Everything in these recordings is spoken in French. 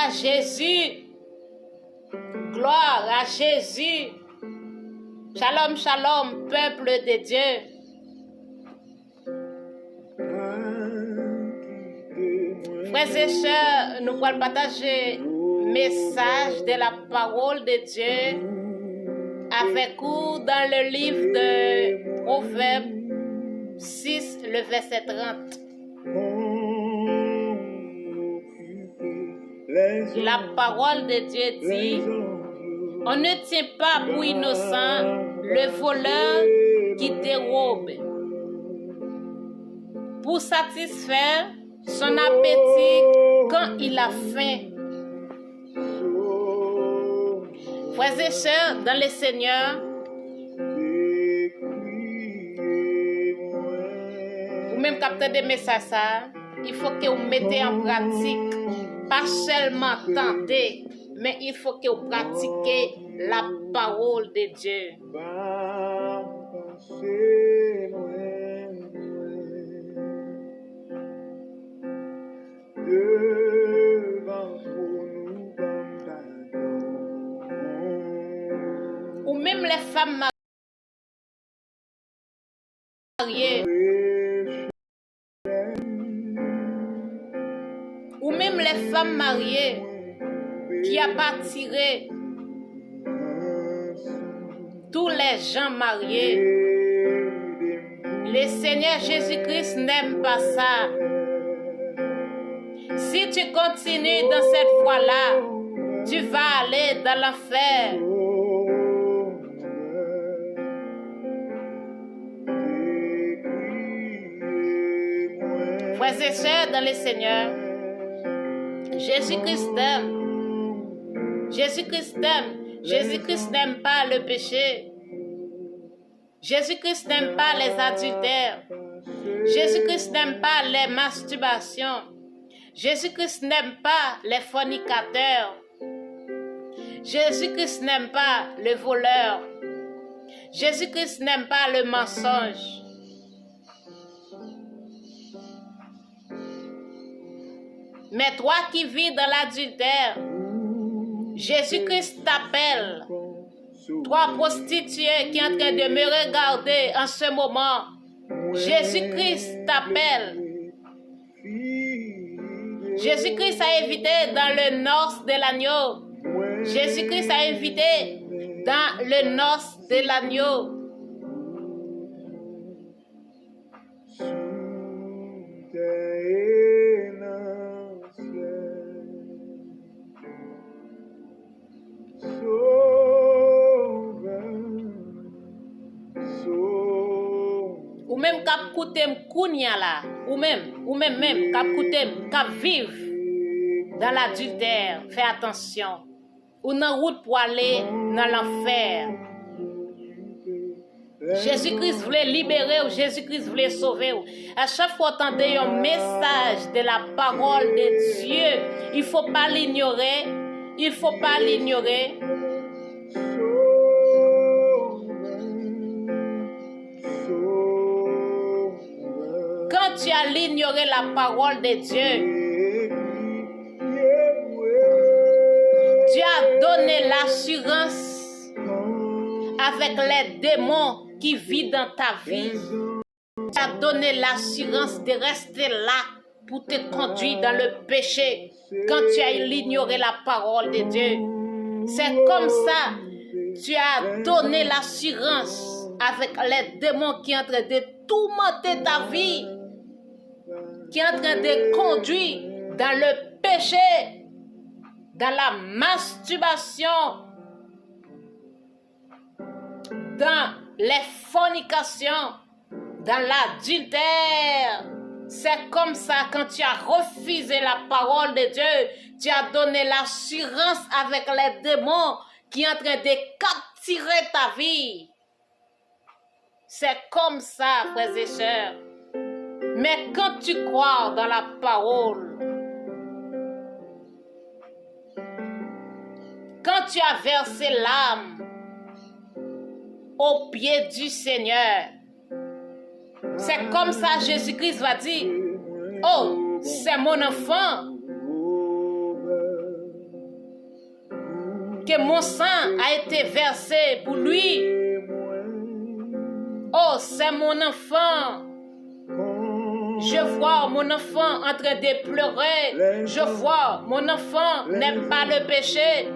à Jésus. Gloire à Jésus. Shalom, shalom, peuple de Dieu. Frères et sœurs, nous allons partager le message de la parole de Dieu avec vous dans le livre de Proverbes 6, le verset 30. La parole de Dieu dit, on ne tient pas pour innocent le voleur qui dérobe. Pour satisfaire son appétit quand il a faim. Frères et sœurs, dans le Seigneur, ou même capter des messages, il faut que vous mettez en pratique, pas seulement tenter, mais il faut que vous pratiquiez la parole de Dieu. Ou même les femmes mariées, ou même les femmes mariées qui a pas tiré tous les gens mariés. Le Seigneur Jésus-Christ n'aime pas ça. Si tu continues dans cette voie-là, tu vas aller dans l'enfer. Frères et sœurs dans le Seigneur, Jésus-Christ t'aime. Jésus-Christ t'aime. Jésus-Christ n'aime pas le péché. Jésus-Christ n'aime pas les adultères. Jésus-Christ n'aime pas les masturbations. Jésus-Christ n'aime pas les fornicateurs. Jésus-Christ n'aime pas le voleur. Jésus-Christ n'aime pas le mensonge. Mais toi qui vis dans l'adultère, Jésus-Christ t'appelle. Toi prostituée qui est en train de me regarder en ce moment, Jésus-Christ t'appelle. Jésus-Christ a invité dans le noces de l'agneau. Jésus-Christ a invité dans le noces de l'agneau. Ou même kap koutem kounya la, ou même kap koutem kap vive dans l'adultère, fais attention. Ou nan route pour aller dans l'enfer. Jésus-Christ voulait libérer ou Jésus-Christ voulait sauver. À chaque fois que vous entendez un message de la parole de Dieu, il ne faut pas l'ignorer. Il ne faut pas l'ignorer. Quand tu as ignoré la parole de Dieu, tu as donné l'assurance avec les démons qui vivent dans ta vie. Tu as donné l'assurance de rester là pour te conduire dans le péché quand tu as ignoré la parole de Dieu. C'est comme ça tu as donné l'assurance avec les démons qui sont en train de tourmenter ta vie, qui sont en train de conduire dans le péché, dans la masturbation, dans les fornications, dans l'adultère. C'est comme ça, quand tu as refusé la parole de Dieu, tu as donné l'assurance avec les démons qui sont en train de capturer ta vie. C'est comme ça, frères et sœurs. Mais quand tu crois dans la parole, quand tu as versé l'âme au pied du Seigneur, c'est comme ça Jésus-Christ va dire, oh, c'est mon enfant. que mon sang a été versé pour lui. Oh, c'est mon enfant. Je vois mon enfant en train de pleurer. Je vois mon enfant n'aime pas le péché,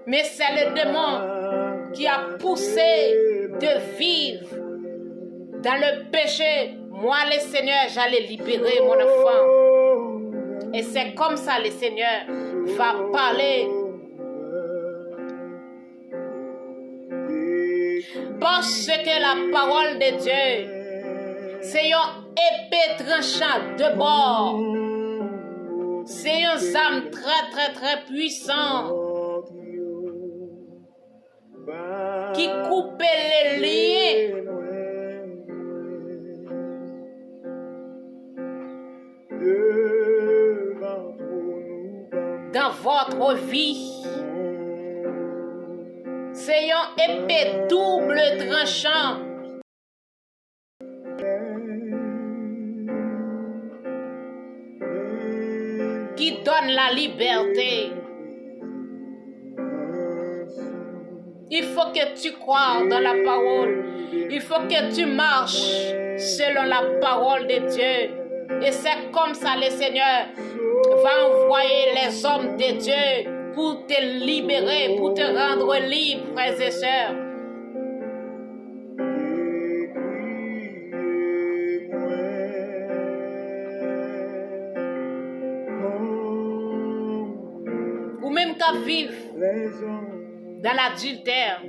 mais c'est le démon qui a poussé de vivre dans le péché. Moi, le Seigneur, j'allais libérer mon enfant. Et c'est comme ça le Seigneur va parler. Parce que la parole de Dieu, c'est une épée tranchante de bord. C'est une âme très puissante qui coupe les liens dans votre vie. C'est une épée double tranchant qui donne la liberté. Il faut que tu crois dans la parole. Il faut que tu marches selon la parole de Dieu. Et c'est comme ça le Seigneur va envoyer les hommes de Dieu pour te libérer, pour te rendre libre, frères et sœurs. Ou même qu'à vivre dans l'adultère,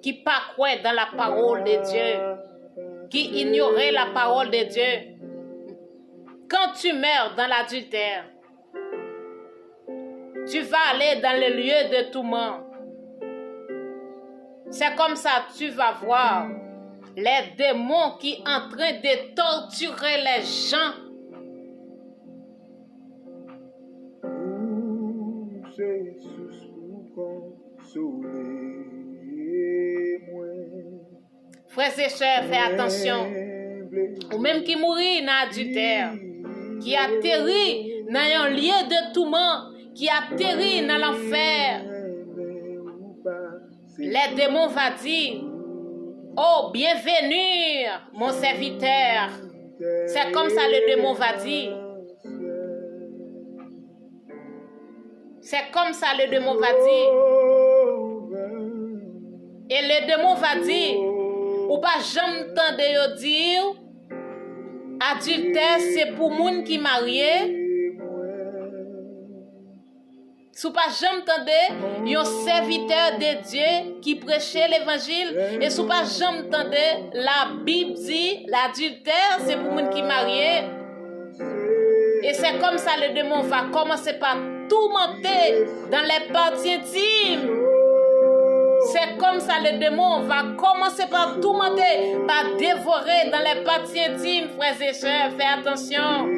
qui pas croire dans la parole de Dieu, qui ignorait la parole de Dieu. Quand tu meurs dans l'adultère, tu vas aller dans le lieu de tourment. C'est comme ça que tu vas voir les démons qui sont en train de torturer les gens. Frères et sœurs, faites attention. Ou même qui mourit dans l'adultère, qui atterrit dans un lieu de tourment, qui atterrit dans l'enfer. Les démons vont dire, oh, bienvenue, mon serviteur. C'est comme ça le démon va dire. C'est comme ça le démon va dire. Et le démon va dire, ou pas jamais entendre dire, adultère c'est pour moun qui marié. Si vous pas jamais entendu un serviteur de Dieu qui prêchait l'évangile, et si vous pas jamais entendu la Bible dit l'adultère c'est pour moun qui marié. Et c'est comme ça le démon va commencer par tourmenter dans les parties intimes. C'est comme ça le démon va commencer par tourmenter, par dévorer dans les parties intimes, frères et sœurs. Faites attention.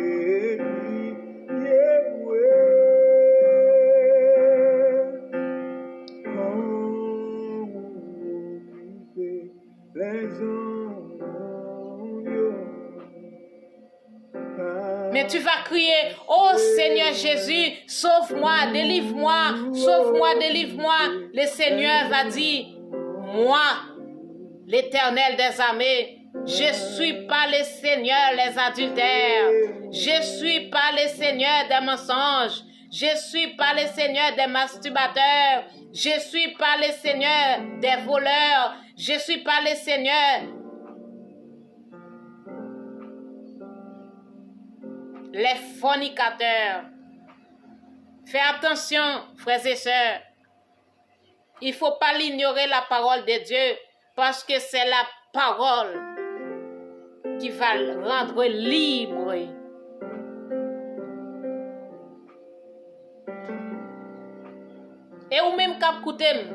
Mais tu vas crier, oh Seigneur Jésus, sauve-moi, délivre-moi, sauve-moi, délivre-moi. Le Seigneur va dire, moi, l'Éternel des armées, je suis pas le Seigneur des adultères, je suis pas le Seigneur des mensonges, je suis pas le Seigneur des masturbateurs, je suis pas le Seigneur des voleurs, je suis pas le Seigneur les fornicateurs. Fais attention, frères et sœurs. Il ne faut pas l'ignorer la parole de Dieu, parce que c'est la parole qui va le rendre libre. Et ou même quand écoutez,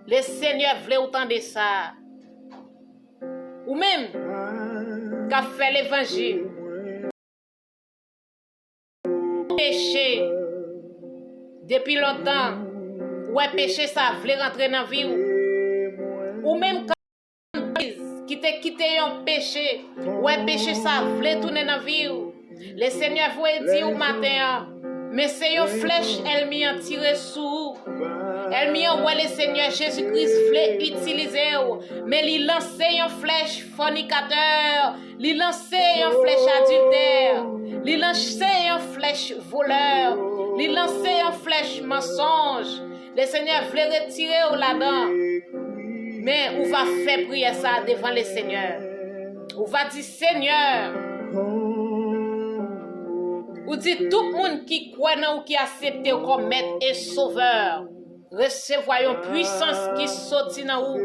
le Seigneur voulait autant de ça. Ou même quand fait l'évangile. Péché depuis longtemps, ouais, péché ça voulait rentrer dans la vie, ou même quand qui t'a quitté un péché, ouais, péché ça voulait tourner dans la vie, le Seigneur voulait dire au matin, mais c'est une flèche elle m'y a tiré sous, Elle m'y envoie le Seigneur Jésus-Christ voulait utiliser, mais il lançait une flèche fornicateur, il lançait une flèche adultère, il lançait une flèche voleur, il lançait une flèche mensonge. Le Seigneur voulait retirer là-dedans. Mais on va faire prier ça devant le Seigneur. On va dire Seigneur. On dit tout le monde qui croit ou qui accepte comme maître et sauveur. Recevoir une puissance qui sortit dans vous.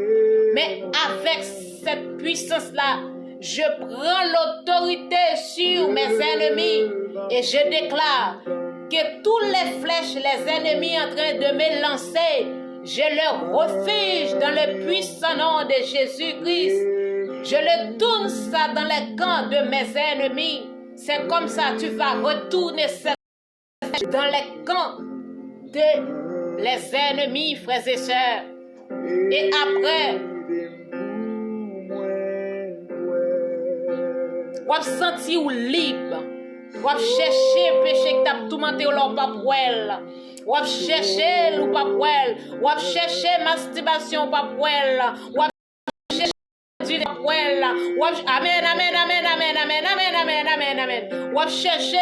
Mais avec cette puissance-là, je prends l'autorité sur mes ennemis et je déclare que toutes les flèches, les ennemis en train de me lancer, je leur refuse dans le puissant nom de Jésus-Christ. Je le tourne ça dans les camps de mes ennemis. C'est comme ça tu vas retourner cette flèche dans les camps de les ennemis, frères et sœurs. Et après, vous avez senti libre. Vous avez cherché le péché qui t'a tout menté ou pas pour elle. Vous avez cherché ou pas pour elle. Vous avez cherché masturbation pas pour elle. Vous avez cherché pour elle. Amen, amen, amen, amen, amen, amen, amen, amen, amen. Vous avez cherché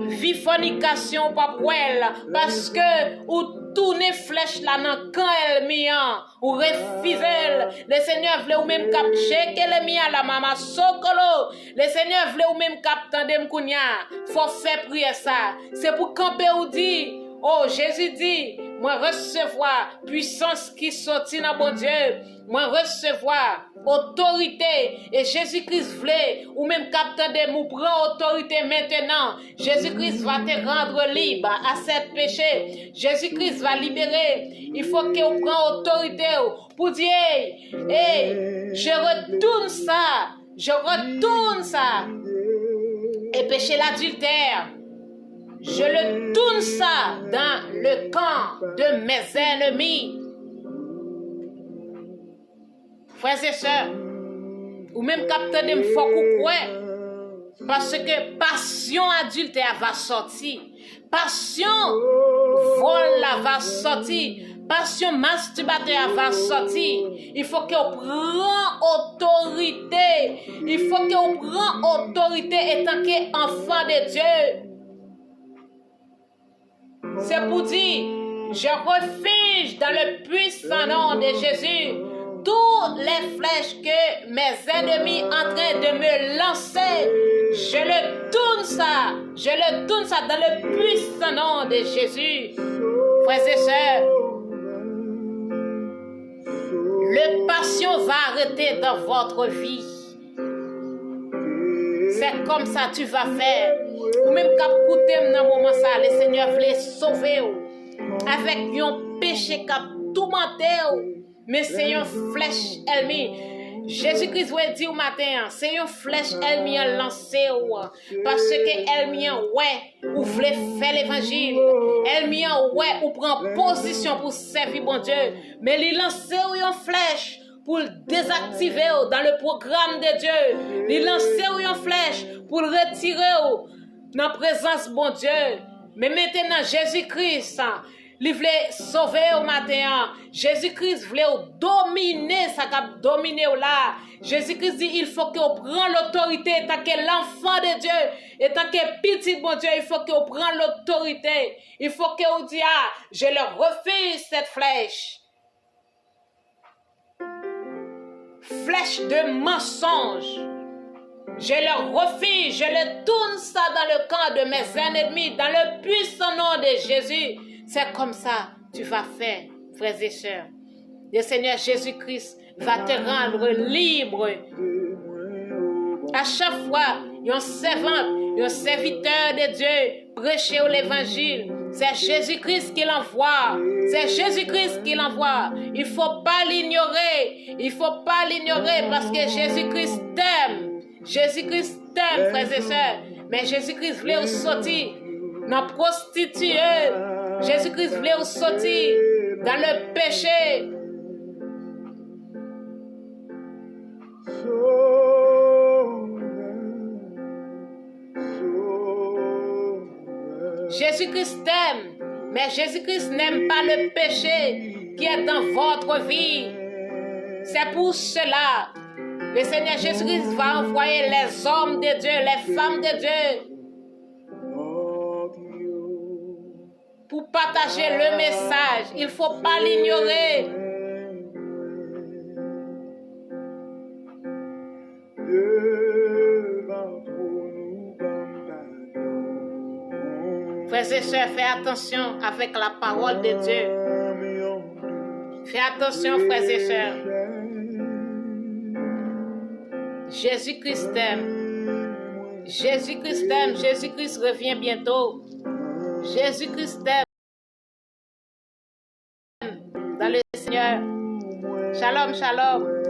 vie fornication pas pour elle. Parce que ou tourner flèche là dans quand elle mien ou refuser le Seigneur voulait ou même cap checker le mien la maman sokolo le Seigneur voulait ou même cap tandem kounya faut faire prier ça c'est pour camper ou dit oh Jésus dit moi recevoir puissance qui sortit dans bon Dieu moi recevoir autorité et Jésus-Christ voulait ou même capteur de nous prend autorité maintenant. Jésus-Christ va te rendre libre à cet péché. Jésus-Christ va libérer. Il faut que vous preniez autorité pour dire hey, je retourne ça. Je retourne ça. Et péché l'adultère. Je le tourne ça dans le camp de mes ennemis. Frères et sœurs, ou même capteur de m'fok parce que passion adultère va sortir, passion vol va sortir, passion masturbateur va sortir. Il faut qu'on prenne autorité, il faut qu'on prenne autorité étant qu'enfant de Dieu. C'est pour dire, je refuse dans le puissant nom de Jésus toutes les flèches que mes ennemis en train de me lancer, je le tourne ça dans le puissant nom de Jésus. Frères et sœurs, le passion va arrêter dans votre vie. C'est comme ça tu vas faire. Ou même qu'à écouter dans le moment ça, le Seigneur voulait sauver avec un péché qui a tout menté. Mais c'est une flèche elle-même. Jésus-Christ vous dit au matin, c'est une flèche elle-même lancée. Parce que elle-même, ouais, vous voulez faire l'évangile. Elle-même, ouais, vous prenez position pour servir bon Dieu. Mais il lance une flèche pour le désactiver dans le programme de Dieu. Il lance une flèche pour le retirer dans la présence bon Dieu. Mais maintenant, Jésus-Christ, il voulait sauver au matin. Jésus-Christ voulait dominer, ça a dominé là. Jésus-Christ dit, il faut qu'on prenne l'autorité, tant que l'enfant de Dieu, et tant que petit bon Dieu, il faut qu'on prenne l'autorité. Il faut qu'on dise, ah, je leur refuse cette flèche. Flèche de mensonge. Je leur refuse, je le tourne ça dans le camp de mes ennemis, dans le puissant nom de Jésus. C'est comme ça que tu vas faire, frères et sœurs. Le Seigneur Jésus-Christ va te rendre libre. À chaque fois, un servant, un serviteur de Dieu, prêcher l'évangile. C'est Jésus-Christ qui l'envoie. C'est Jésus-Christ qui l'envoie. Il ne faut pas l'ignorer. Il ne faut pas l'ignorer parce que Jésus-Christ t'aime. Jésus-Christ t'aime, frères et sœurs. Mais Jésus-Christ voulait vous sortir dans la prostituée. Jésus-Christ voulait vous sortir dans le péché. Jésus-Christ t'aime. Mais Jésus-Christ n'aime pas le péché qui est dans votre vie. C'est pour cela le Seigneur Jésus-Christ va envoyer les hommes de Dieu, les femmes de Dieu, pour partager le message. Il ne faut pas l'ignorer. Frères et sœurs, faites attention avec la parole de Dieu. Faites attention, frères et sœurs. Jésus-Christ t'aime. Jésus-Christ t'aime. Jésus-Christ revient bientôt. Jésus-Christ t'aime. Dans le Seigneur. Shalom, shalom.